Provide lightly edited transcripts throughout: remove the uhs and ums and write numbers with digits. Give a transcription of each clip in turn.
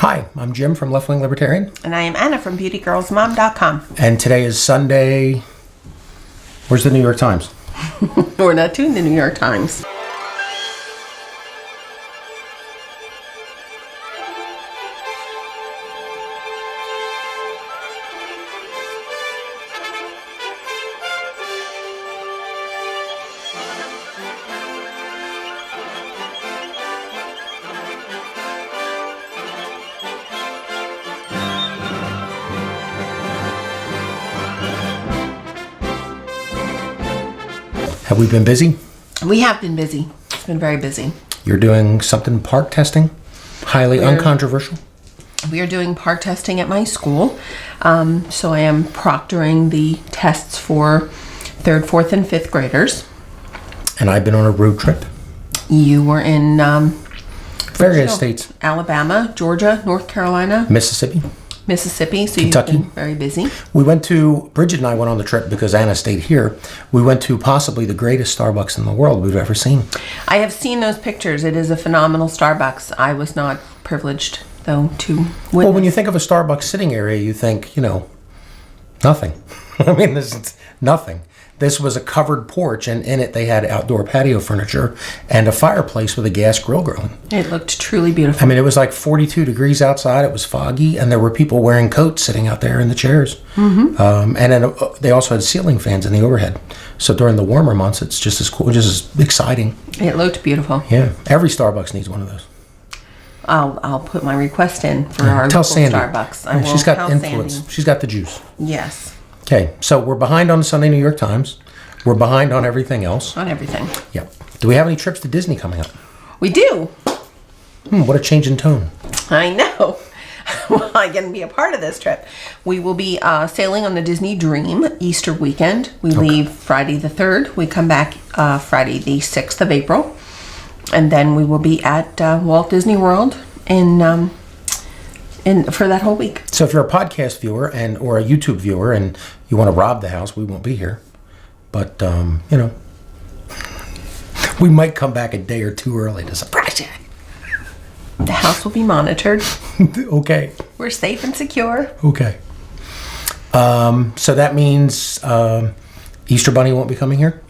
Hi, I'm Jim from Left Wing Libertarian. And I am Anna from BeautyGirlsMom.com. And today is Sunday. Where's the New York Times? We're not doing the New York Times. Have we been busy? We have been busy. It's been very busy. You're doing something park testing? Highly uncontroversial? We are doing park testing at my school. So I am proctoring the tests for 3rd, 4th, and 5th graders. And I've been on a road trip. You were in Various states. Alabama, Georgia, North Carolina, Mississippi, so Kentucky. You've been very busy. We went to, Bridget and I went on the trip because Anna stayed here. We went to possibly the greatest Starbucks in the world we've ever seen. I have seen those pictures. It is a phenomenal Starbucks. I was not privileged, though, to witness. Well, when you think of a Starbucks sitting area, you think, nothing. I mean, this is nothing. This was a covered porch, and in it they had outdoor patio furniture and a fireplace with a gas grill going. It looked truly beautiful. I mean, it was like 42 degrees outside. It was foggy, and there were people wearing coats sitting out there in the chairs. Mm-hmm. And then they also had ceiling fans in the overhead. So during the warmer months, it's just as cool, just as exciting. It looked beautiful. Yeah, every Starbucks needs one of those. I'll put my request in for our Tell local Sandy. Starbucks. She's got tell influence. Sandy. She's got the juice. Yes. Okay, so we're behind on the Sunday New York Times. We're behind on everything else. On everything. Yep. Do we have any trips to Disney coming up? We do. What a change in tone. I know. Well, I can be a part of this trip. We will be sailing on the Disney Dream Easter weekend. We leave Friday the 3rd. We come back Friday the 6th of April. And then we will be at Walt Disney World for that whole week. So if you're a podcast viewer or a YouTube viewer and you want to rob the house, we won't be here. But, we might come back a day or two early to surprise you. The house will be monitored. Okay. We're safe and secure. Okay. So that means Easter Bunny won't be coming here?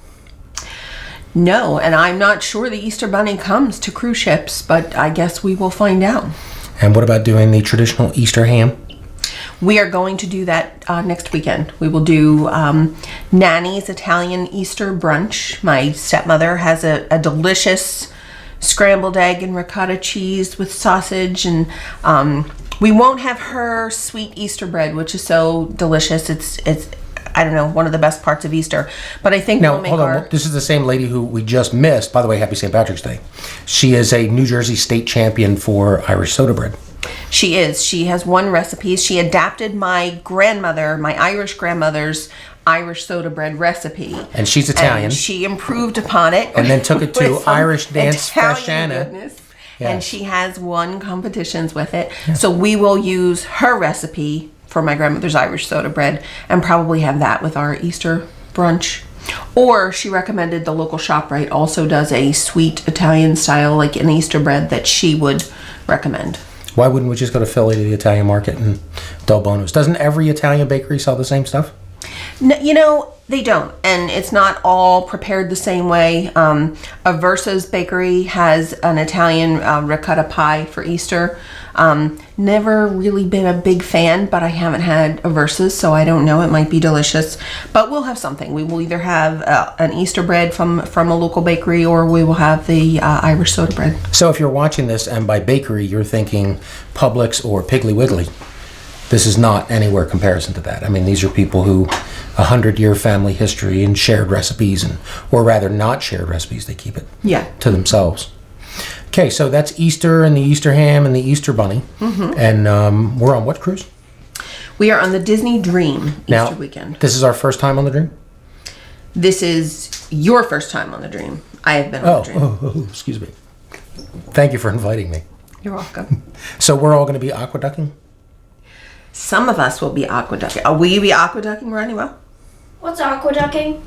No, and I'm not sure the Easter Bunny comes to cruise ships, but I guess we will find out. And what about doing the traditional Easter ham? We are going to do that next weekend. We will do Nanny's Italian Easter brunch. My stepmother has a delicious scrambled egg and ricotta cheese with sausage, and we won't have her sweet Easter bread, which is so delicious. It's I don't know, one of the best parts of Easter. But I think now, we'll make hold on. This is the same lady who we just missed. By the way, happy St. Patrick's Day. She is a New Jersey state champion for Irish soda bread. She is. She has won recipes. She adapted my Irish grandmother's Irish soda bread recipe. And she's Italian. And she improved upon it. And then took it to Irish Dance Italian Fashiana. goodness. Yes. And she has won competitions with it. Yeah. So we will use her recipe for my grandmother's Irish soda bread and probably have that with our Easter brunch. Or she recommended the local ShopRite also does a sweet Italian style, like an Easter bread that she would recommend. Why wouldn't we just go to Philly to the Italian market and Del Bono's? Doesn't every Italian bakery sell the same stuff? No, they don't. And it's not all prepared the same way. Aversa's Bakery has an Italian ricotta pie for Easter. Never really been a big fan, but I haven't had Aversa's, so I don't know. It might be delicious. But we'll have something. We will either have an Easter bread from a local bakery, or we will have the Irish soda bread. So if you're watching this and by bakery you're thinking Publix or Piggly Wiggly, this is not anywhere comparison to that. I mean, these are people who 100-year family history and shared recipes, or rather not shared recipes, they keep it to themselves. Okay, so that's Easter and the Easter ham and the Easter bunny. Mm-hmm. And we're on what cruise? We are on the Disney Dream Easter weekend. This is our first time on the Dream? This is your first time on the Dream. I have been on the Dream. Oh, excuse me. Thank you for inviting me. You're welcome. So we're all going to be aqueducting? Some of us will be aqueducting. Will you be aqueducting, Ronnie? What's aqueducting?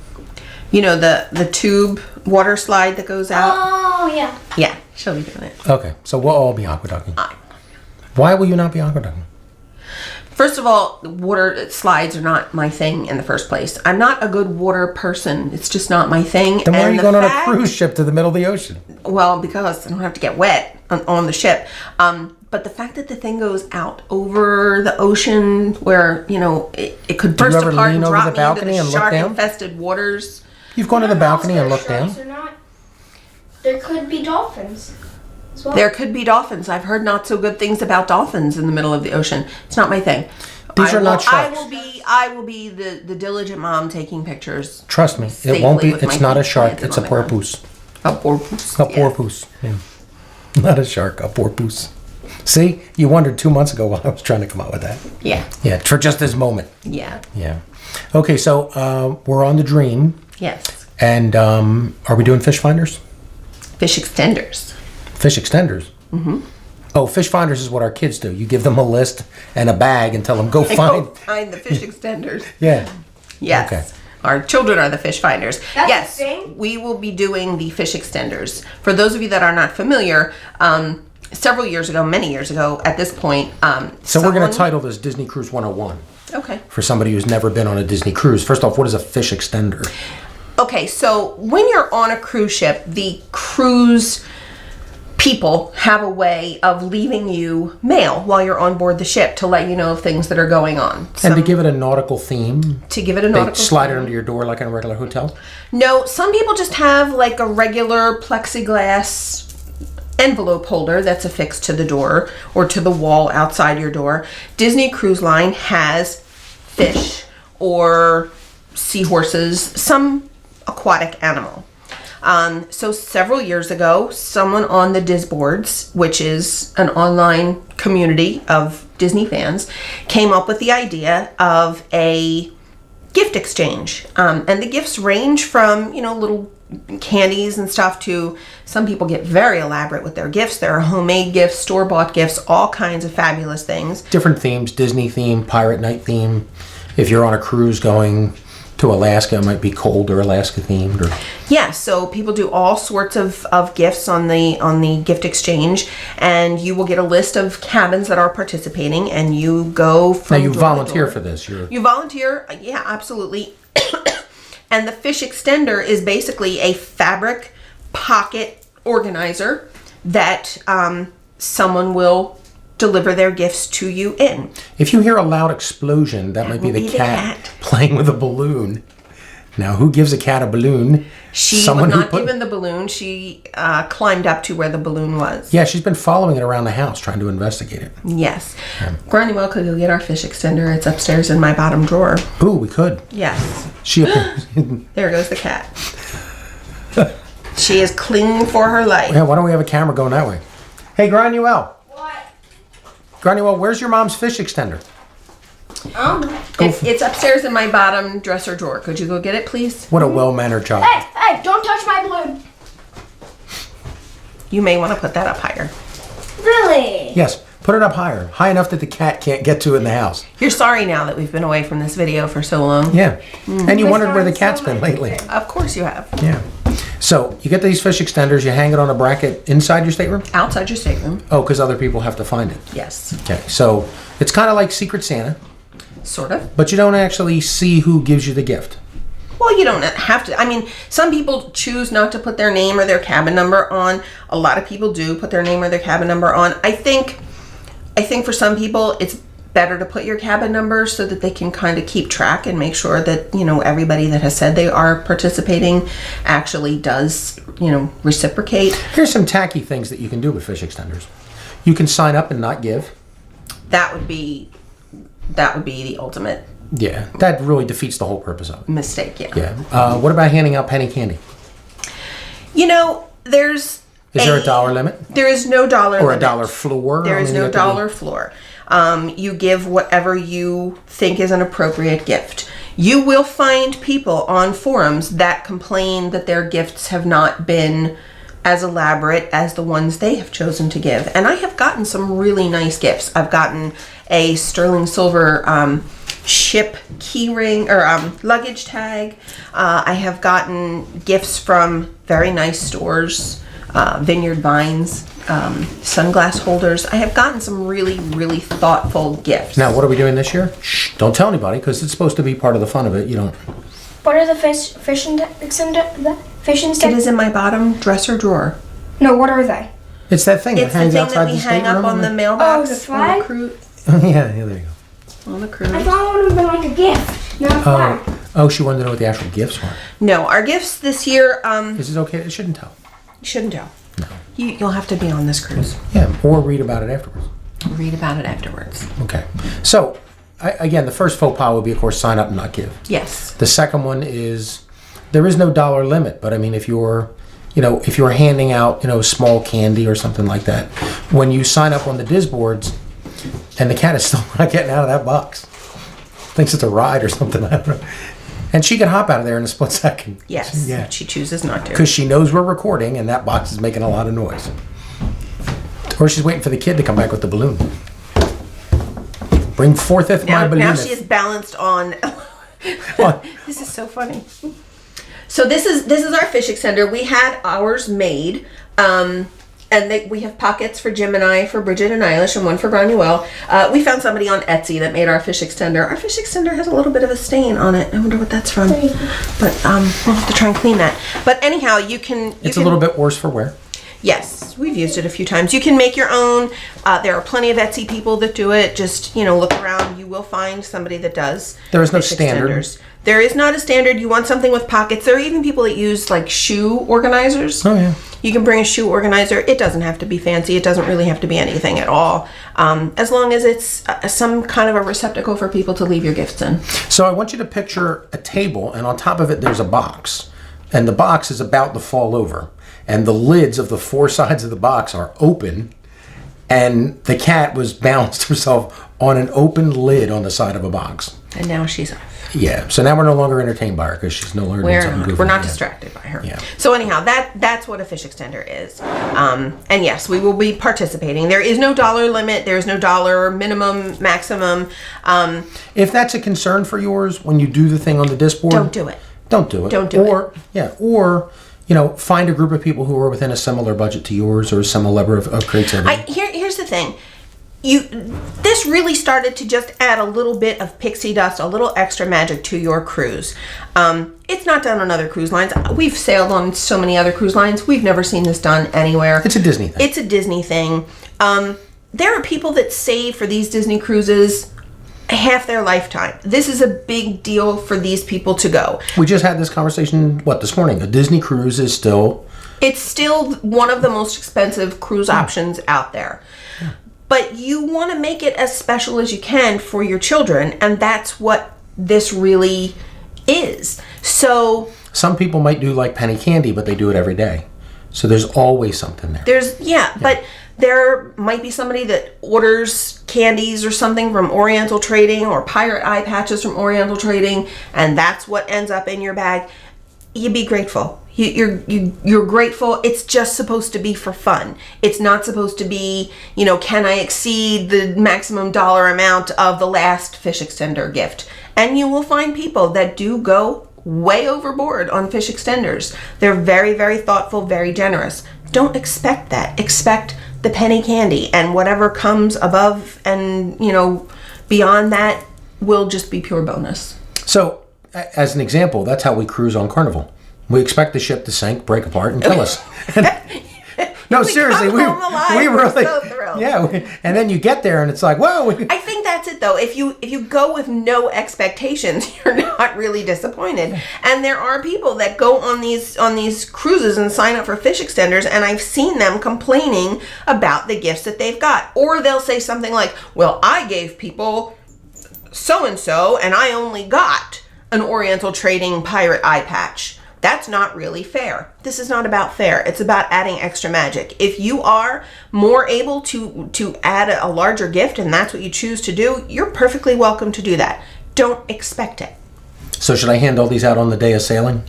You know, the tube water slide that goes out? Oh, yeah. Yeah, she'll be doing it. Okay, so we'll all be aqueducting. Why will you not be aqua ducking? First of all, water slides are not my thing in the first place. I'm not a good water person. It's just not my thing. Then why are And you the going on a fact- cruise ship to the middle of the ocean? Well, because I don't have to get wet on the ship. But the fact that the thing goes out over the ocean where, it could burst ever apart lean and over drop the me balcony into and the look down? shark-infested waters. You've gone to the balcony and looked down? Sharks or not, there could be dolphins as well. There could be dolphins. I've heard not so good things about dolphins in the middle of the ocean. It's not my thing. These are not sharks. I will be the diligent mom taking pictures. Trust me, it Safely won't be. with It's my not a feet shark. planted It's a on the ground. porpoise. A porpoise. A Yeah. porpoise. Yeah. Not a shark. A porpoise. See, you wondered 2 months ago while I was trying to come up with that. Yeah. Yeah, for just this moment. Yeah. Yeah. Okay, so we're on the Dream, Yes. and are we doing fish finders? Fish extenders. Fish extenders. Mm-hmm. Oh, fish finders is what our kids do. You give them a list and a bag and tell them go Go find. find the fish extenders. Yeah. Yes. Okay. Our children are the fish finders. That's yes. the thing. We will be doing the fish extenders. For those of you that are not familiar, several years ago, many years ago at this point. So we're going someone- to title this Disney Cruise 101 Okay. for somebody who's never been on a Disney cruise. First off, what is a fish extender? Okay, so when you're on a cruise ship, the cruise people have a way of leaving you mail while you're on board the ship to let you know of things that are going on. And to give it a nautical theme, To give it a they nautical slide it theme. under your door like in a regular hotel. No, some people just have like a regular plexiglass envelope holder that's affixed to the door or to the wall outside your door. Disney Cruise Line has fish or seahorses, some aquatic animal. So several years ago, someone on the Disboards, which is an online community of Disney fans, came up with the idea of a gift exchange. And the gifts range from, little candies and stuff to some people get very elaborate with their gifts. There are homemade gifts, store-bought gifts, all kinds of fabulous things. Different themes, Disney theme, Pirate Night theme. If you're on a cruise going to Alaska, it might be cold or Alaska themed. Or Yeah, so people do all sorts of gifts on the gift exchange, and you will get a list of cabins that are participating, and you go now from you door to volunteer door. for this. You volunteer, yeah, absolutely. And the fish extender is basically a fabric pocket organizer that someone will deliver their gifts to you in. If you hear a loud explosion, that might be will the be the cat cat. playing with a balloon. Now, who gives a cat a balloon? She was not given the balloon. She climbed up to where the balloon was. Yeah, she's been following it around the house, trying to investigate it. Yes. Grandma could go get our fish extender. It's upstairs in my bottom drawer. Ooh, we could. Yes. She. There goes the cat. She is clinging for her life. Yeah, why don't we have a camera going that way? Hey, Granuel. What? Granuel, where's your mom's fish extender? It's upstairs in my bottom dresser drawer. Could you go get it, please? What a well-mannered child. Hey, don't touch my balloon. You may want to put that up higher. Really? Yes, put it up higher. High enough that the cat can't get to it in the house. You're sorry now that we've been away from this video for so long. Yeah. And you We wondered where the found cat's so been many lately. things. Of course you have. Yeah. So, you get these fish extenders, you hang it on a bracket inside your stateroom? Outside your stateroom. Oh, because other people have to find it. Yes. Okay, so it's kind of like Secret Santa, Sort of. but you don't actually see who gives you the gift. Well, you don't have to. I mean, some people choose not to put their name or their cabin number on. A lot of people do put their name or their cabin number on. I think for some people it's better to put your cabin number so that they can kind of keep track and make sure that, everybody that has said they are participating actually does, reciprocate. Here's some tacky things that you can do with fish extenders. You can sign up and not give. That would be the ultimate Yeah, that really defeats the whole purpose of it. mistake, yeah. Yeah. What about handing out penny candy? There's Is there a dollar limit? There is no dollar Or a limit. dollar floor? There I is mean, you no have to be- dollar floor. You give whatever you think is an appropriate gift. You will find people on forums that complain that their gifts have not been as elaborate as the ones they have chosen to give. And I have gotten some really nice gifts. I've gotten a sterling silver ship key ring or luggage tag. I have gotten gifts from very nice stores. vineyard vines, sunglass holders. I have gotten some really, really thoughtful gifts. Now, what are we doing this year? Shh, don't tell anybody, because it's supposed to be part of the fun of it. You don't. What are the fishing It is in my bottom dresser drawer. No, what are they? It's that thing It's that hangs the thing outside that we the hang stateroom. up on the Oh, mailbox. the flag? Yeah, there you go. On the cruise. I thought it would have been like a gift, not a flag. Oh, she wanted to know what the actual gifts were. No, our gifts this year, Is it okay? It shouldn't tell. you shouldn't tell. No. You'll have to be on this cruise. Yeah, or read about it afterwards. Read about it afterwards. Okay. So, again, the first faux pas would be, of course, sign up and not give. Yes. The second one is there is no dollar limit, but I mean, if you're handing out, small candy or something like that, when you sign up on the Diz boards, and the cat is still not getting out of that box, thinks it's a ride or something, I don't know, and she can hop out of there in a split second. Yes. Yeah. She chooses not to. Because she knows we're recording, and that box is making a lot of noise. Or she's waiting for the kid to come back with the balloon. Bring fortheth my balloon. Now she is balanced on. What? This is so funny. So this is our fish extender. We had ours made, and we have pockets for Jim and I, for Bridget and Eilish, and one for Granuel. We found somebody on Etsy that made our fish extender. Our fish extender has a little bit of a stain on it. I wonder what that's from. But we'll have to try and clean that. But anyhow, It's a little bit worse for wear. Yes, we've used it a few times. You can make your own. There are plenty of Etsy people that do it. Just, look around. You will find somebody that does. There is no fish standard. extenders. There is not a standard. You want something with pockets. There are even people that use like shoe organizers. Oh, yeah. You can bring a shoe organizer. It doesn't have to be fancy. It doesn't really have to be anything at all. As long as it's some kind of a receptacle for people to leave your gifts in. So I want you to picture a table, and on top of it there's a box. And the box is about to fall over. And the lids of the four sides of the box are open. And the cat was balanced herself on an open lid on the side of a box. And now she's off. Yeah. So now we're no longer entertained by her because she's no longer doing something goofy. We're not Yeah. distracted by her. Yeah. So anyhow, that's what a fish extender is. And yes, we will be participating. There is no dollar limit. There is no dollar minimum, maximum. If that's a concern for yours when you do the thing on the disc board, Don't do it. Don't do it. Don't do it. Yeah. Or, find a group of people who are within a similar budget to yours or a similar level of creativity. Here's the thing. This really started to just add a little bit of pixie dust, a little extra magic to your cruise. It's not done on other cruise lines. We've sailed on so many other cruise lines. We've never seen this done anywhere. It's a Disney thing. It's a Disney thing. There are people that save for these Disney cruises half their lifetime. This is a big deal for these people to go. We just had this conversation, this morning? A Disney cruise is still... It's still one of the most expensive cruise options out there. Yeah. But you want to make it as special as you can for your children, and that's what this really is. So some people might do like penny candy, but they do it every day. So there's always something there. But there might be somebody that orders candies or something from Oriental Trading or pirate eye patches from Oriental Trading, and that's what ends up in your bag. You'd be grateful. You're grateful. It's just supposed to be for fun. It's not supposed to be, can I exceed the maximum dollar amount of the last fish extender gift? And you will find people that do go way overboard on fish extenders. They're very, very thoughtful, very generous. Don't expect that. Expect the penny candy, and whatever comes above and, beyond that will just be pure bonus. So, as an example, that's how we cruise on Carnival. We expect the ship to sink, break apart, and kill us. No, seriously, we really, so thrilled. And then you get there, and it's like, whoa. I think that's it, though. If you go with no expectations, you're not really disappointed. And there are people that go on these cruises and sign up for fish extenders, and I've seen them complaining about the gifts that they've got, or they'll say something like, "Well, I gave people so and so, and I only got an Oriental Trading pirate eye patch." That's not really fair. This is not about fair. It's about adding extra magic. If you are more able to add a larger gift and that's what you choose to do, you're perfectly welcome to do that. Don't expect it. So should I hand all these out on the day of sailing?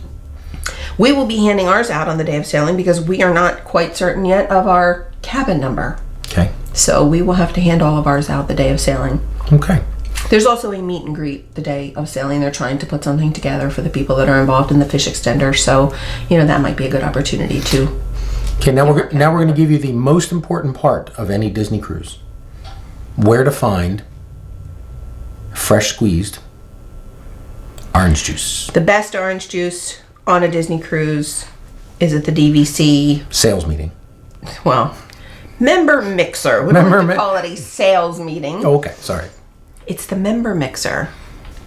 We will be handing ours out on the day of sailing because we are not quite certain yet of our cabin number. Okay. So we will have to hand all of ours out the day of sailing. Okay. There's also a meet and greet the day of sailing. They're trying to put something together for the people that are involved in the fish extender. So, that might be a good opportunity to Okay, now we're going to give you the most important part of any Disney cruise. Where to find fresh squeezed orange juice. The best orange juice on a Disney cruise is at the DVC. Sales meeting. Well, member mixer. We don't like to call it a sales meeting. Oh, okay, sorry. It's the member mixer.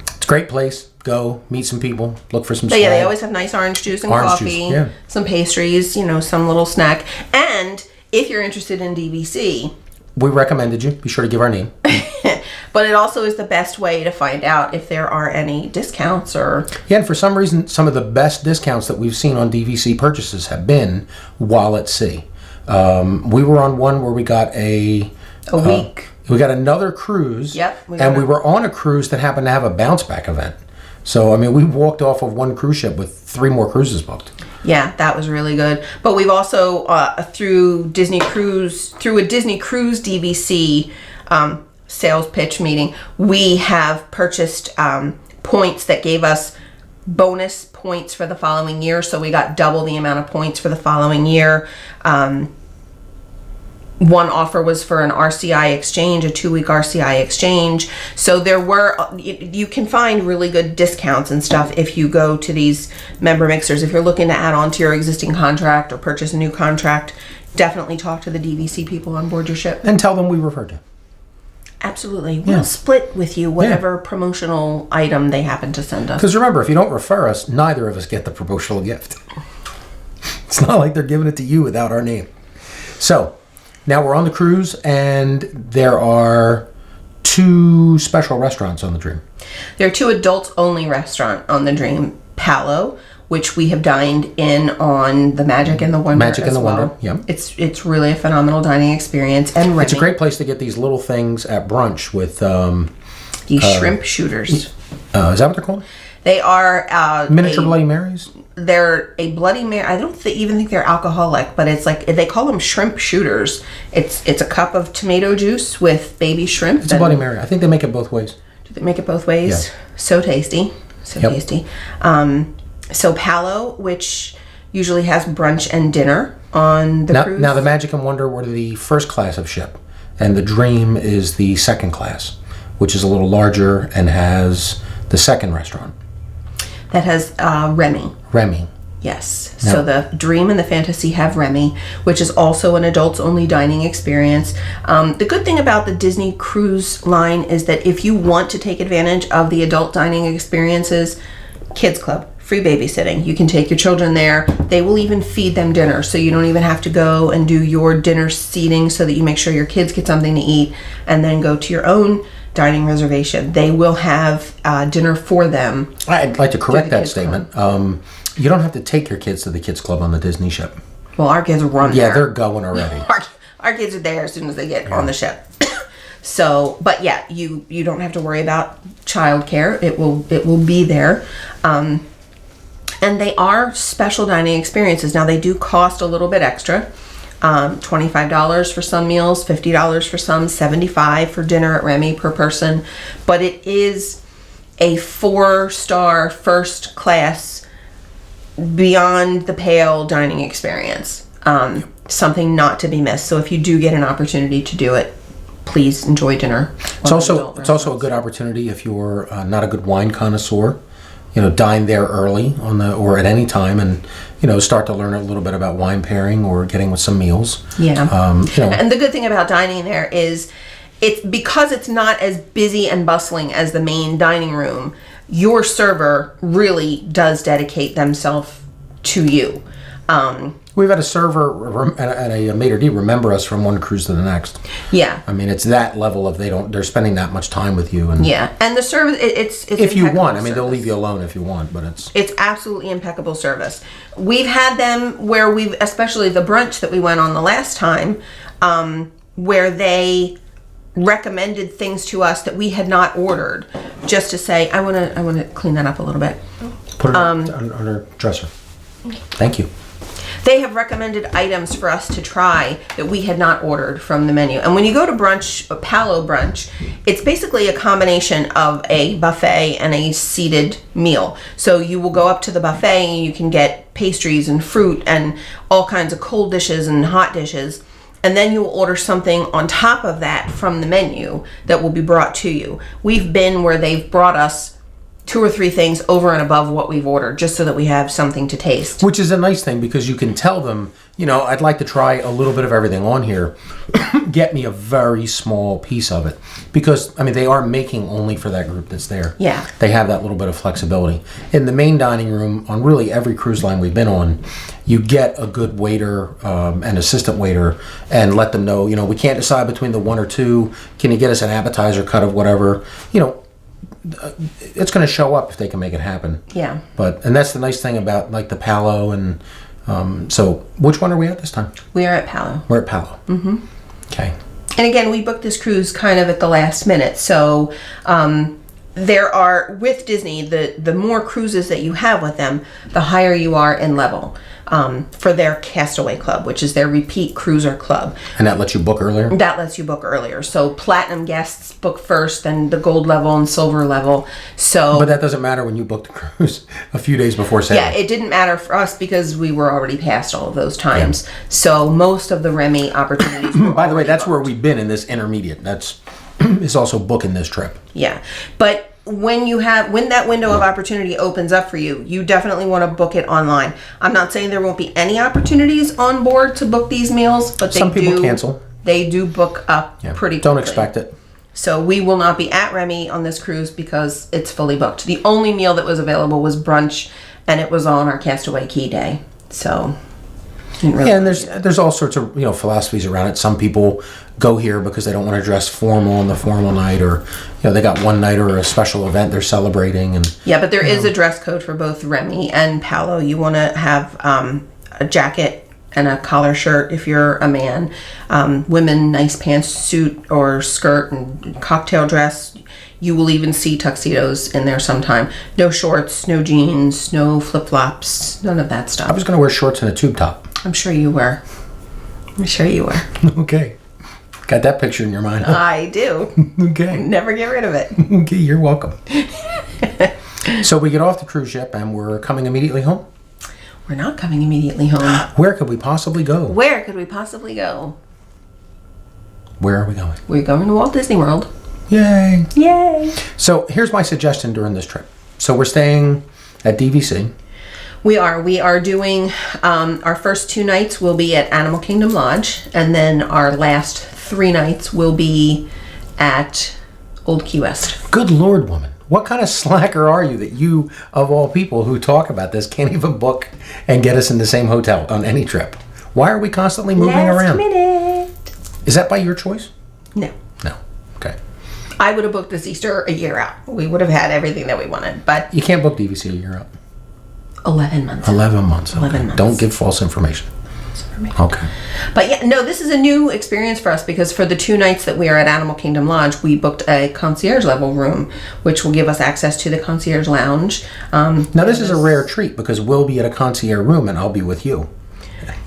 It's a great place. Go meet some people. Look for some. But yeah, they always have nice orange juice and coffee. Some pastries. Some little snack. And if you're interested in DVC, we recommended you. Be sure to give our name. But it also is the best way to find out if there are any discounts or... Yeah, and for some reason, some of the best discounts that we've seen on DVC purchases have been while at sea. We were on one where we got a week. We got another cruise. Yep. We were on a cruise that happened to have a bounce back event. So, I mean, we walked off of one cruise ship with 3 more cruises booked. Yeah, that was really good. But we've also, through a Disney Cruise DVC sales pitch meeting, we have purchased points that gave us bonus points for the following year. So we got double the amount of points for the following year. One offer was for an RCI exchange, a 2-week RCI exchange. So there were, you can find really good discounts and stuff if you go to these member mixers. If you're looking to add on to your existing contract or purchase a new contract, definitely talk to the DVC people on board your ship. And tell them we referred you. Absolutely. We'll split with you whatever promotional item they happen to send us. Because remember, if you don't refer us, neither of us get the promotional gift. It's not like they're giving it to you without our name. So, now we're on the cruise, and there are 2 special restaurants on the Dream. There are 2 adults-only restaurants on the Dream. Palo, which we have dined in on the Magic and the Wonder Wonder, yeah. It's really a phenomenal dining experience. And Remy. It's a great place to get these little things at brunch with... these shrimp shooters. Is that what they're called? They are... miniature Bloody Marys? They're a Bloody Mary. I don't even think they're alcoholic, but it's like, they call them shrimp shooters. It's a cup of tomato juice with baby shrimp. It's a Bloody Mary. I think they make it both ways. Do they make it both ways? Yeah. So tasty. Tasty. So Palo, which usually has brunch and dinner on the cruise. Now the Magic and Wonder were the first class of ship, and the Dream is the second class, which is a little larger and has the second restaurant. That has Remy. Remy. Yes. No. So the Dream and the Fantasy have Remy, which is also an adults-only dining experience. The good thing about the Disney Cruise line is that if you want to take advantage of the adult dining experiences, Kids Club, free babysitting. You can take your children there. They will even feed them dinner, so you don't even have to go and do your dinner seating so that you make sure your kids get something to eat and then go to your own dining reservation. They will have dinner for them. I'd like to correct that statement. You don't have to take your kids to the Kids Club on the Disney ship. Well, our kids run there. Yeah, they're going already. Our kids are there as soon as they get on the ship. So, but yeah, you don't have to worry about childcare. It will be there. And they are special dining experiences. Now, they do cost a little bit extra. $25 for some meals, $50 for some, $75 for dinner at Remy per person. But it is a 4-star first class, beyond the pale dining experience. Something not to be missed. So if you do get an opportunity to do it, please enjoy dinner. It's also a good opportunity if you're not a good wine connoisseur. Dine there early or at any time, and start to learn a little bit about wine pairing or getting with some meals. Yeah. And the good thing about dining there is because it's not as busy and bustling as the main dining room. Your server really does dedicate themselves to you. We've had a server and a maitre d' remember us from one cruise to the next. Yeah. I mean, it's that level of they're spending that much time with you. And yeah. And the service, it's if you want. I mean, they'll leave you alone if you want, but it's absolutely impeccable service. We've had them where especially the brunch that we went on the last time, where they recommended things to us that we had not ordered, just to say, I want to clean that up a little bit. Put it on our dresser. Okay. Thank you. They have recommended items for us to try that we had not ordered from the menu. And when you go to brunch, Palo brunch, it's basically a combination of a buffet and a seated meal. So you will go up to the buffet and you can get pastries and fruit and all kinds of cold dishes and hot dishes. And then you'll order something on top of that from the menu that will be brought to you. We've been where they've brought us 2 or 3 things over and above what we've ordered, just so that we have something to taste. Which is a nice thing, because you can tell them, you know, I'd like to try a little bit of everything on here. Get me a very small piece of it. Because, I mean, they are making only for that group that's there. Yeah. They have that little bit of flexibility. In the main dining room, on really every cruise line we've been on, you get a good waiter and assistant waiter and let them know, you know, we can't decide between the 1 or 2. Can you get us an appetizer cut of whatever? You know, it's going to show up if they can make it happen. Yeah. And that's the nice thing about like the Palo and so which one are we at this time? We are at Palo. We're at Palo. Mm-hmm. Okay. And again, we booked this cruise kind of at the last minute. So there are, with Disney, the more cruises that you have with them, the higher you are in level for their Castaway Club, which is their repeat cruiser club. And that lets you book earlier? That lets you book earlier. So platinum guests book first, then the gold level and silver level. So, but that doesn't matter when you book the cruise a few days before sailing. yeah, it didn't matter for us because we were already past all of those times. Yeah. So most of the Remy opportunities were By the way, that's booked. where we've been in this intermediate. That's is also booking this trip. Yeah. But when that window of opportunity opens up for you, you definitely want to book it online. I'm not saying there won't be any opportunities on board to book these meals, but Some people cancel. They do book up pretty quickly. Don't expect it. So we will not be at Remy on this cruise because it's fully booked. The only meal that was available was brunch, and it was on our Castaway Key day. So really, and there's all sorts of philosophies around it. Some people go here because they don't want to dress formal on the formal night, or they got one night or a special event they're celebrating. And yeah, but there is a dress code for both Remy and Palo. You want to have a jacket and a collar shirt if you're a man. Women, nice pantsuit or skirt and cocktail dress. You will even see tuxedos in there sometime. No shorts, no jeans, no flip-flops, none of that stuff. I was going to wear shorts and a tube top. I'm sure you were. Okay. Got that picture in your mind, huh? I do. Okay. Never get rid of it. Okay, you're welcome. So we get off the cruise ship and we're coming immediately home? We're not coming immediately home. Where could we possibly go? Where could we possibly go? Where are we going? We're going to Walt Disney World. Yay. Yay. So here's my suggestion during this trip. So we're staying at DVC. We are doing, our first 2 nights will be at Animal Kingdom Lodge, and then our last 3 nights will be at Old Key West. Good Lord, woman. What kind of slacker are you that you, of all people who talk about this, can't even book and get us in the same hotel on any trip? Why are we constantly moving around? Last minute. Is that by your choice? No. No. Okay. I would have booked this Easter a year out. We would have had everything that we wanted, but You can't book DVC a year out. 11 months. 11 months. Okay. 11 months. Don't give false information. Okay. But yeah, no, this is a new experience for us because for the 2 nights that we are at Animal Kingdom Lodge, we booked a concierge level room, which will give us access to the concierge lounge. Now this is a rare treat because we'll be at a concierge room and I'll be with you.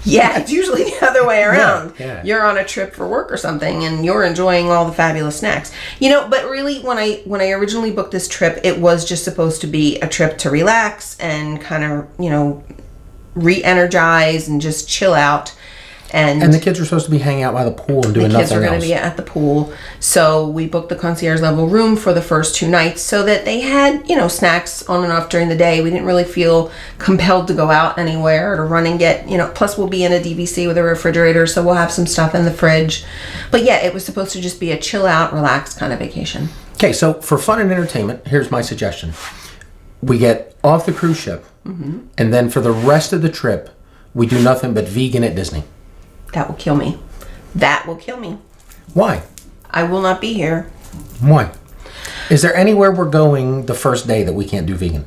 Yeah, it's usually the other way around. Yeah. You're on a trip for work or something and you're enjoying all the fabulous snacks. But really when I originally booked this trip, it was just supposed to be a trip to relax and kind of, re-energize and just chill out. And the kids are supposed to be hanging out by the pool and doing nothing else. The kids are going to be at the pool. So we booked the concierge level room for the first 2 nights so that they had, snacks on and off during the day. We didn't really feel compelled to go out anywhere or to run and get, plus we'll be in a DVC with a refrigerator, so we'll have some stuff in the fridge. But yeah, it was supposed to just be a chill out, relaxed kind of vacation. Okay, so for fun and entertainment, here's my suggestion. We get off the cruise ship, and then for the rest of the trip, we do nothing but vegan at Disney. That will kill me. That will kill me. Why? I will not be here. Why? Is there anywhere we're going the first day that we can't do vegan?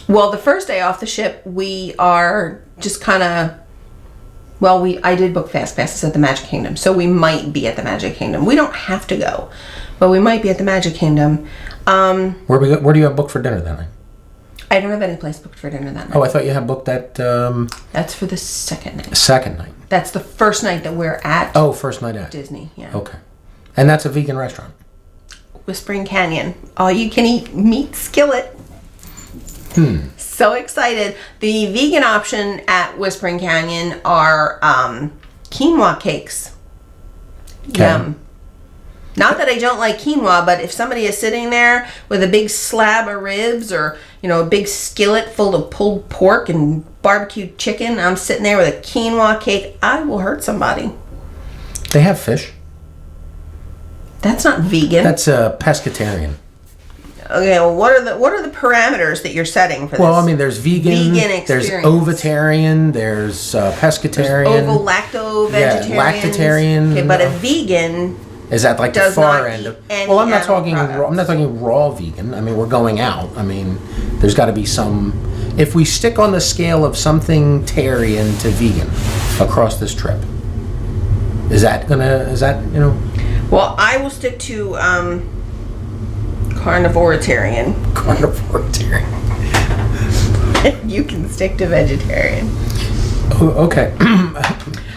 Well, the first day off the ship, we are just kind of... I did book fast passes at the Magic Kingdom, so we might be at the Magic Kingdom. We don't have to go, but we might be at the Magic Kingdom. Where do you have booked for dinner that night? I don't have any place booked for dinner that night. Oh, I thought you had booked that... That's for the second night. Second night. That's the first night that we're at first night at Disney, yeah. Okay. And that's a vegan restaurant? Whispering Canyon. All you can eat meat skillet. So excited. The vegan option at Whispering Canyon are quinoa cakes. Okay. Yum. Not that I don't like quinoa, but if somebody is sitting there with a big slab of ribs or, a big skillet full of pulled pork and barbecue chicken, I'm sitting there with a quinoa cake, I will hurt somebody. They have fish. That's not vegan. That's pescatarian. Okay, well, what are the parameters that you're setting for this? Well, I mean, there's vegan there's experience. ovitarian, there's pescatarian. Ovo-lacto vegetarians. Lactitarian. Okay, but a vegan is at like the does far not end eat of. any Well, I'm not animal talking. products. I'm not talking raw vegan. I mean, we're going out. I mean, there's got to be some. If we stick on the scale of something tarian to vegan across this trip, is that? Well, I will stick to carnivoritarian. Carnivoritarian. You can stick to vegetarian. Oh, okay.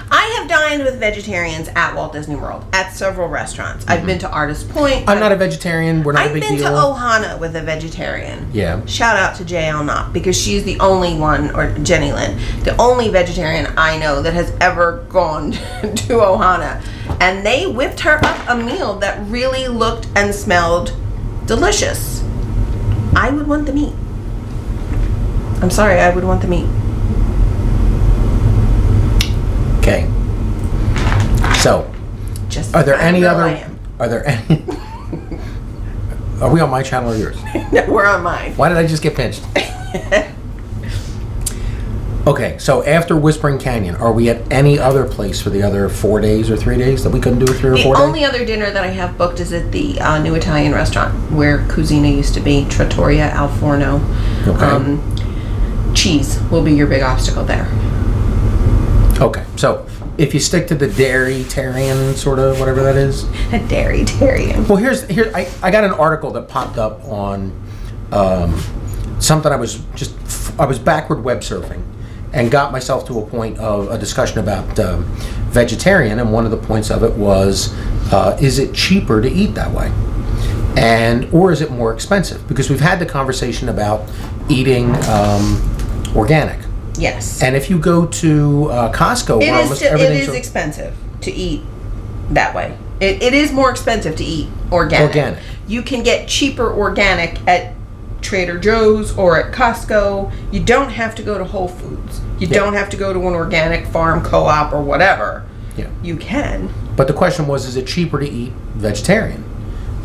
I have dined with vegetarians at Walt Disney World at several restaurants. I've been to Artist Point. I'm not a vegetarian. We're not I've a big been deal. to Ohana with a vegetarian. Yeah. Shout out to JL Knott because she's the only one, or Jenny Lynn, the only vegetarian I know that has ever gone to Ohana. And they whipped her up a meal that really looked and smelled delicious. I would want the meat. I'm sorry, I would want the meat. Okay. So, Just are there any girl other? I am. Are there any? Are we on my channel or yours? No, we're on mine. Why did I just get pinched? Okay, so after Whispering Canyon, are we at any other place for the other 4 days or 3 days that we couldn't do it 3 or The 4 days? only other dinner that I have booked is at the new Italian restaurant where Cucina used to be, Trattoria al Forno. Okay. Cheese will be your big obstacle there. Okay, so if you stick to the dairy-tarian sort of whatever that is. A dairy-tarian. Well, I got an article that popped up on something I was backward web surfing and got myself to a point of a discussion about vegetarian, and one of the points of it was, is it cheaper to eat that way? Or is it more expensive? Because we've had the conversation about eating organic. Yes. And if you go to Costco, where almost it everything's is expensive to eat that way. It is more expensive to eat organic. Organic. You can get cheaper organic at Trader Joe's or at Costco. You don't have to go to Whole Foods. You don't have to go to an organic farm co-op or whatever. Yeah. You can. But the question was, is it cheaper to eat vegetarian?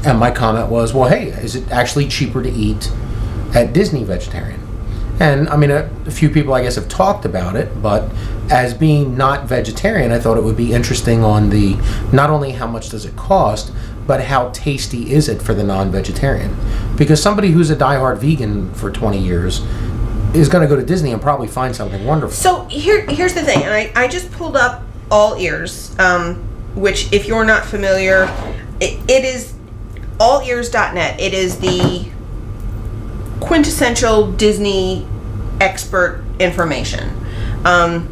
And my comment was, well, hey, is it actually cheaper to eat at Disney vegetarian? And I mean, a few people, I guess, have talked about it, but as being not vegetarian, I thought it would be interesting on the, not only how much does it cost, but how tasty is it for the non-vegetarian? Because somebody who's a diehard vegan for 20 years is going to go to Disney and probably find something wonderful. So here's the thing, and I just pulled up All Ears, which if you're not familiar, it is allears.net. It is the quintessential Disney expert information.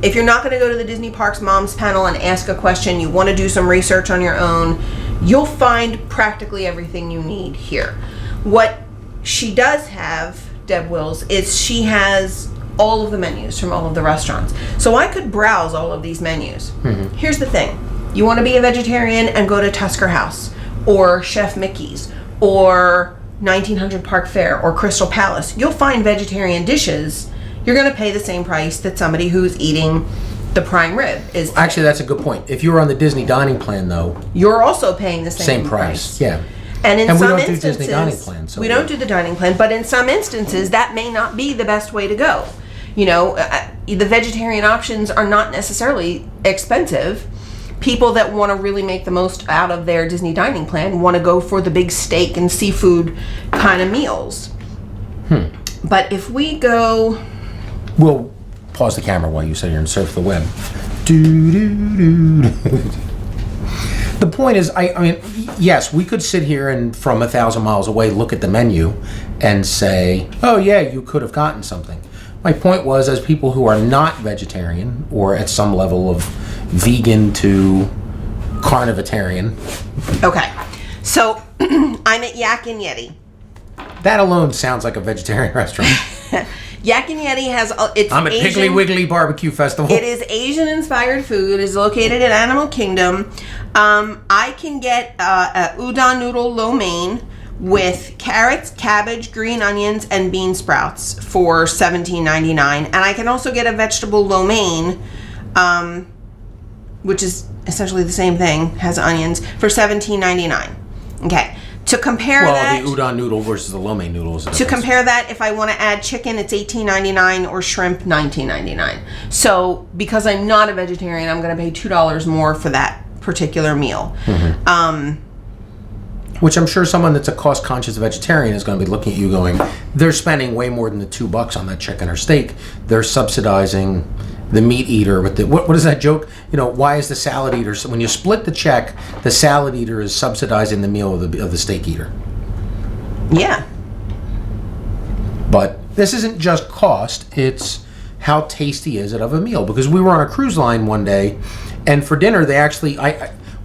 If you're not going to go to the Disney Parks Moms panel and ask a question, you want to do some research on your own, you'll find practically everything you need here. What she does have, Deb Wills, is she has all of the menus from all of the restaurants. So I could browse all of these menus. Mm-hmm. Here's the thing. You want to be a vegetarian and go to Tusker House or Chef Mickey's or 1900 Park Fair or Crystal Palace. You'll find vegetarian dishes. You're going to pay the same price that somebody who's eating the prime rib is. Actually, that's a good point. If you were on the Disney dining plan, though, you're also paying the same price. Yeah. And in we some don't instances, do Disney dining plan. So we don't do the dining plan, but in some instances, that may not be the best way to go. You know, the vegetarian options are not necessarily expensive. People that want to really make the most out of their Disney dining plan want to go for the big steak and seafood kind of meals. But if we go... We'll pause the camera while you sit here and surf the web. The point is, I mean, yes, we could sit here and from 1,000 miles away look at the menu and say, oh yeah, you could have gotten something. My point was, as people who are not vegetarian or at some level of vegan to carnivitarian. Okay, so I'm at Yak and Yeti. That alone sounds like a vegetarian restaurant. Yak and Yeti has it's I'm at Asian, Piggly Wiggly Barbecue Festival. It is Asian-inspired food. It's located in Animal Kingdom. I can get a udon noodle lo mein with carrots, cabbage, green onions, and bean sprouts for $17.99. And I can also get a vegetable lo mein, which is essentially the same thing, has onions, for $17.99. Okay. To compare that, the udon noodle versus the lo mein noodles. to compare that, if I want to add chicken, it's $18.99 or shrimp $19.99. So because I'm not a vegetarian, I'm going to pay $2 more for that particular meal. Which I'm sure someone that's a cost-conscious vegetarian is going to be looking at you going, they're spending way more than the $2 on that chicken or steak. They're subsidizing the meat eater with the what is that joke? Why is the salad eater? So when you split the check, the salad eater is subsidizing the meal of the steak eater. Yeah. But this isn't just cost; it's how tasty is it of a meal. Because we were on a cruise line one day, and for dinner they actually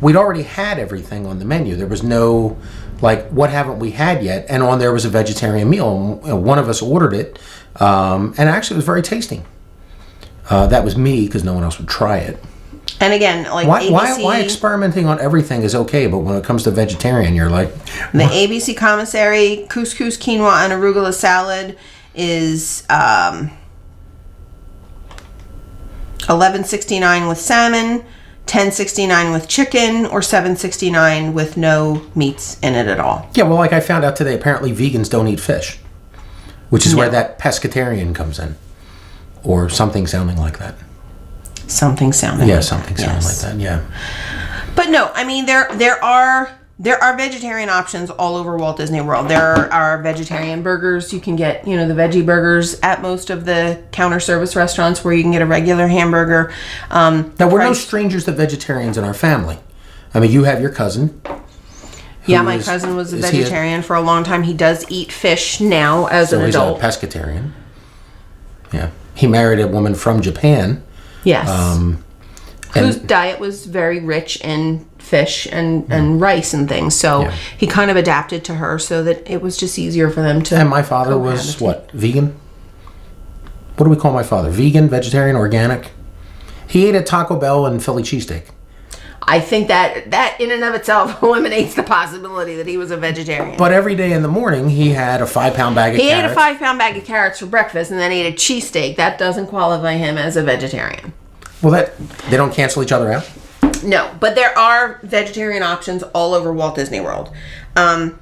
we'd already had everything on the menu. There was no what haven't we had yet? And on there was a vegetarian meal. One of us ordered it, and actually it was very tasty. That was me because no one else would try it. And again, why experimenting on everything is okay, but when it comes to vegetarian, you're like... The ABC commissary couscous, quinoa, and arugula salad is $11.69 with salmon, $10.69 with chicken, or $7.69 with no meats in it at all. Yeah, well, I found out today, apparently vegans don't eat fish, which is where that pescatarian comes in. Or something sounding like that. Something sounding like that, yeah. But no, I mean, there are vegetarian options all over Walt Disney World. There are vegetarian burgers. You can get, the veggie burgers at most of the counter service restaurants where you can get a regular hamburger. Now, we're no strangers to vegetarians in our family. I mean, you have your cousin. Yeah, my cousin was a vegetarian for a long time. He does eat fish now as an adult. He's a pescatarian. Yeah. He married a woman from Japan. Yes. Whose diet was very rich in fish and rice and things. So he kind of adapted to her so that it was just easier for them to... And my father was, vegan? What do we call my father? Vegan, vegetarian, organic? He ate a Taco Bell and Philly cheesesteak. I think that in and of itself eliminates the possibility that he was a vegetarian. But every day in the morning, he had a 5-pound bag of carrots. He ate a 5-pound bag of carrots for breakfast and then ate a cheesesteak. That doesn't qualify him as a vegetarian. Well, they don't cancel each other out? No, but there are vegetarian options all over Walt Disney World. And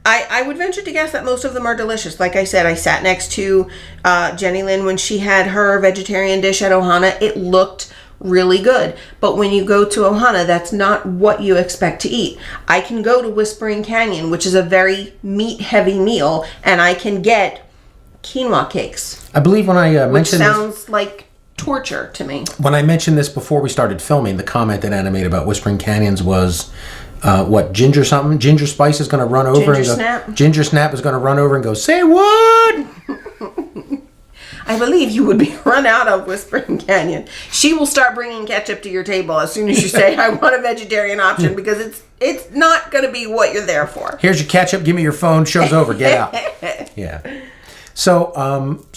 I would venture to guess that most of them are delicious. Like I said, I sat next to Jenny Lynn when she had her vegetarian dish at Ohana. It looked really good. But when you go to Ohana, that's not what you expect to eat. I can go to Whispering Canyon, which is a very meat-heavy meal, and I can get quinoa cakes. I believe when I mentioned this... Which sounds like torture to me. When I mentioned this before we started filming, the comment that Anna made about Whispering Canyons was, ginger something? Ginger Spice is going to run over and go... Snap? Ginger Snap is going to run over and go, say what? I believe you would be run out of Whispering Canyon. She will start bringing ketchup to your table as soon as you say, I want a vegetarian option, because it's not going to be what you're there for. Here's your ketchup. Give me your phone. Show's over. Get out. Yeah. So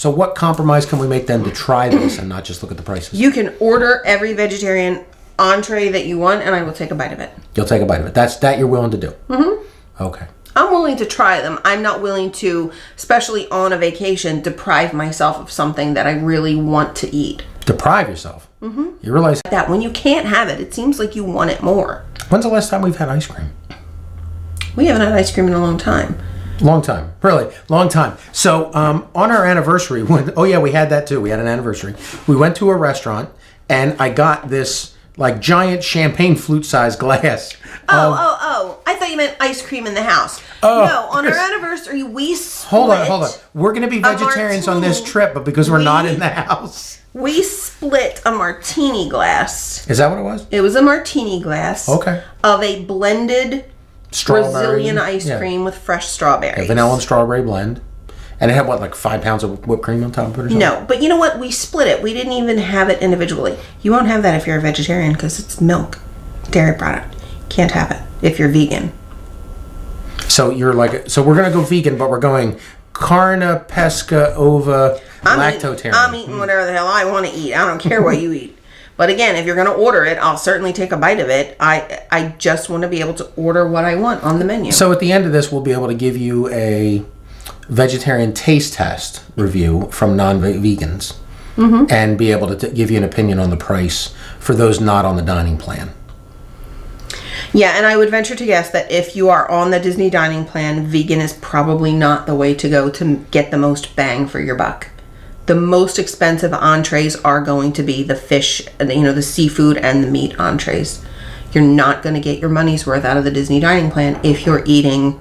what compromise can we make then to try this and not just look at the prices? You can order every vegetarian entree that you want, and I will take a bite of it. You'll take a bite of it. That you're willing to do? Mm-hmm. Okay. I'm willing to try them. I'm not willing to, especially on a vacation, deprive myself of something that I really want to eat. Deprive yourself? Mm-hmm. You realize that when you can't have it, it seems like you want it more. When's the last time we've had ice cream? We haven't had ice cream in a long time. Long time. Really. Long time. So on our anniversary, we had that too. We had an anniversary. We went to a restaurant and I got this giant champagne flute-sized glass. Oh. I thought you meant ice cream in the house. Oh, no, on our anniversary, we split... Hold on. We're going to be vegetarians on this trip, but because we're not in the house. We split a martini glass. Is that what it was? It was a martini glass. Okay. Of a blended Brazilian ice cream with fresh strawberries. A vanilla and strawberry blend. And it had 5 pounds of whipped cream on top of it or something? No, but you know what? We split it. We didn't even have it individually. You won't have that if you're a vegetarian because it's milk, dairy product. Can't have it if you're vegan. So you're so we're going to go vegan, but we're going carne, pesca, ova, I'm lactotarian. eating whatever the hell I want to eat. I don't care what you eat. But again, if you're going to order it, I'll certainly take a bite of it. I just want to be able to order what I want on the menu. So at the end of this, we'll be able to give you a vegetarian taste test review from non-vegans and be able to give you an opinion on the price for those not on the dining plan. Yeah, and I would venture to guess that if you are on the Disney dining plan, vegan is probably not the way to go to get the most bang for your buck. The most expensive entrees are going to be the fish, the seafood and the meat entrees. You're not going to get your money's worth out of the Disney dining plan if you're eating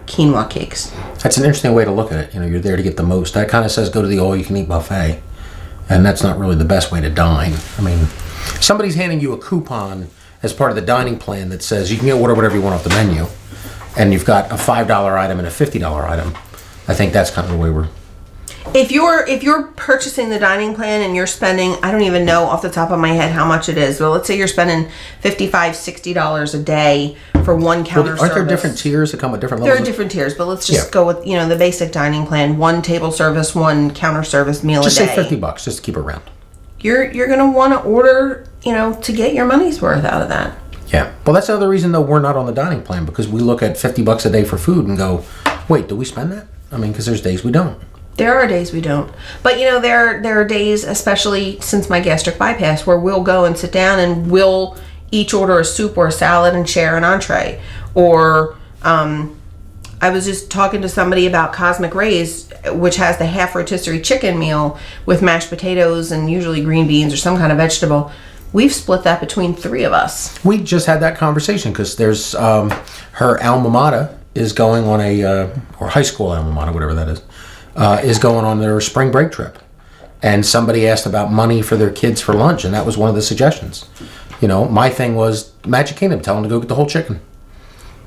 quinoa cakes. That's an interesting way to look at it. You're there to get the most. That kind of says go to the all-you-can-eat buffet. And that's not really the best way to dine. I mean, somebody's handing you a coupon as part of the dining plan that says you can order whatever you want off the menu, and you've got a $5 item and a $50 item. I think that's kind of the way we're... If you're purchasing the dining plan and you're spending, I don't even know off the top of my head how much it is, but let's say you're spending $55, $60 a day for one counter service. Aren't there different tiers that come with different levels? There are different tiers, but let's just go with the basic dining plan: one table service, one counter service meal a day. Just say $50, just to keep it round. You're gonna want to order, to get your money's worth out of that. Yeah. Well, that's the other reason though we're not on the dining plan, because we look at $50 a day for food and go, wait, do we spend that? I mean, because there's days we don't. There are days we don't. But, there are days, especially since my gastric bypass, where we'll go and sit down and we'll each order a soup or a salad and share an entree. Or I was just talking to somebody about Cosmic Rays, which has the half rotisserie chicken meal with mashed potatoes and usually green beans or some kind of vegetable. We've split that between three of us. We just had that conversation because there's her alma mater is going on or high school alma mater, whatever that is going on their spring break trip. And somebody asked about money for their kids for lunch, and that was one of the suggestions. My thing was Magic Kingdom, tell them to go get the whole chicken.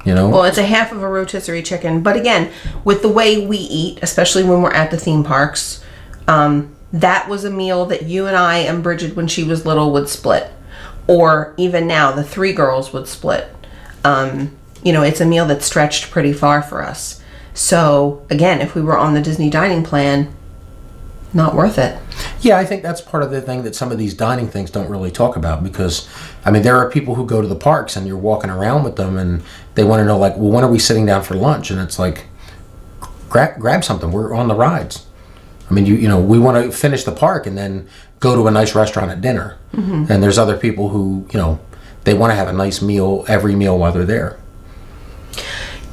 Well, it's a half of a rotisserie chicken. But again, with the way we eat, especially when we're at the theme parks, that was a meal that you and I and Bridget, when she was little, would split. Or even now, the three girls would split. It's a meal that's stretched pretty far for us. So, again, if we were on the Disney dining plan, not worth it. Yeah, I think that's part of the thing that some of these dining things don't really talk about, because, there are people who go to the parks and you're walking around with them and they want to know, well, when are we sitting down for lunch? And it's like, grab something. We're on the rides. We want to finish the park and then go to a nice restaurant at dinner. Mm-hmm. And there's other people who, they want to have a nice meal, every meal while they're there.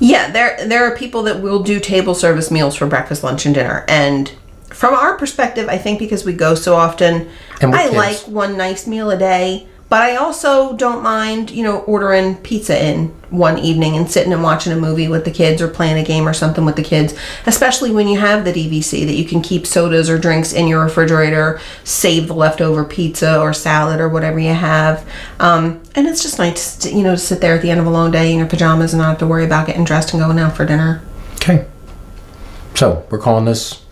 Yeah, there are people that will do table service meals for breakfast, lunch, and dinner. And from our perspective, I think because we go so often, I like one nice meal a day. But I also don't mind, ordering pizza in one evening and sitting and watching a movie with the kids or playing a game or something with the kids, especially when you have the DVC that you can keep sodas or drinks in your refrigerator, save the leftover pizza or salad or whatever you have. And it's just nice to sit there at the end of a long day in your pajamas and not have to worry about getting dressed and going out for dinner. Okay. So we're calling this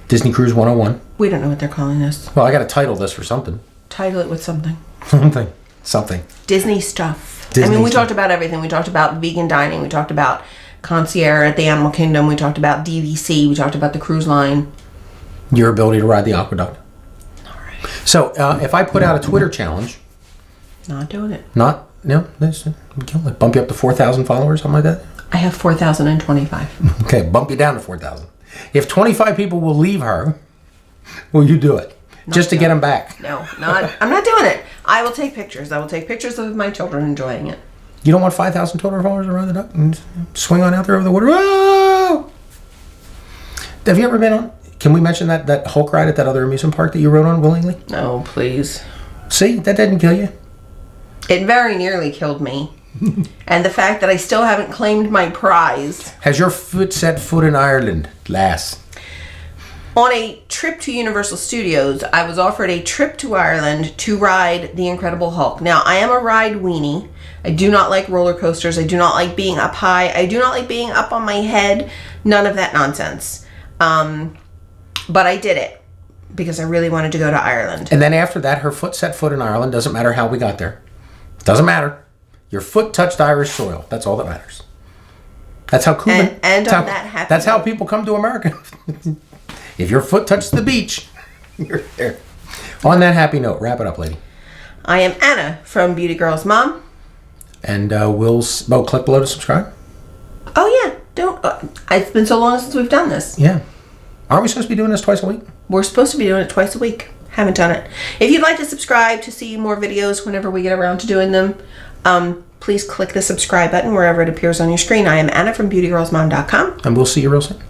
Disney Cruise 101. We don't know what they're calling this. Well, I got to title this for something. Title it with something. Something. Disney stuff. We talked about everything. We talked about vegan dining. We talked about concierge at the Animal Kingdom. We talked about DVC. We talked about the cruise line. Your ability to ride the aqueduct. All right. So, if I put out a Twitter challenge... Not doing it. No, bump you up to 4,000 followers, something like that? I have 4,025. Okay, bump you down to 4,000. If 25 people will leave her, will you do it? Just to get them back? No, I'm not doing it. I will take pictures. I will take pictures of my children enjoying it. You don't want 5,000 Twitter followers around the duck and swing on out there over the water? Whoa! Have you ever been on? Can we mention that Hulk ride at that other amusement park that you rode on willingly? No, please. See, that didn't kill you. It very nearly killed me. And the fact that I still haven't claimed my prize. Has your foot set foot in Ireland, lass? On a trip to Universal Studios, I was offered a trip to Ireland to ride The Incredible Hulk. Now, I am a ride weenie. I do not like roller coasters. I do not like being up high. I do not like being up on my head. None of that nonsense. But I did it because I really wanted to go to Ireland. And then after that, her foot set foot in Ireland. Doesn't matter how we got there. Doesn't matter. Your foot touched Irish soil. That's all that matters. That's how Cuban. And that's on how, that happy That's how note. people come to America. If your foot touches the beach, you're there. On that happy note, wrap it up, lady. I am Anna from Beauty Girls Mom. And click below to subscribe. Oh yeah, don't. It's been so long since we've done this. Yeah. Aren't we supposed to be doing this twice a week? We're supposed to be doing it twice a week. Haven't done it. If you'd like to subscribe to see more videos whenever we get around to doing them, please click the subscribe button wherever it appears on your screen. I am Anna from beautygirlsmom.com. And we'll see you real soon.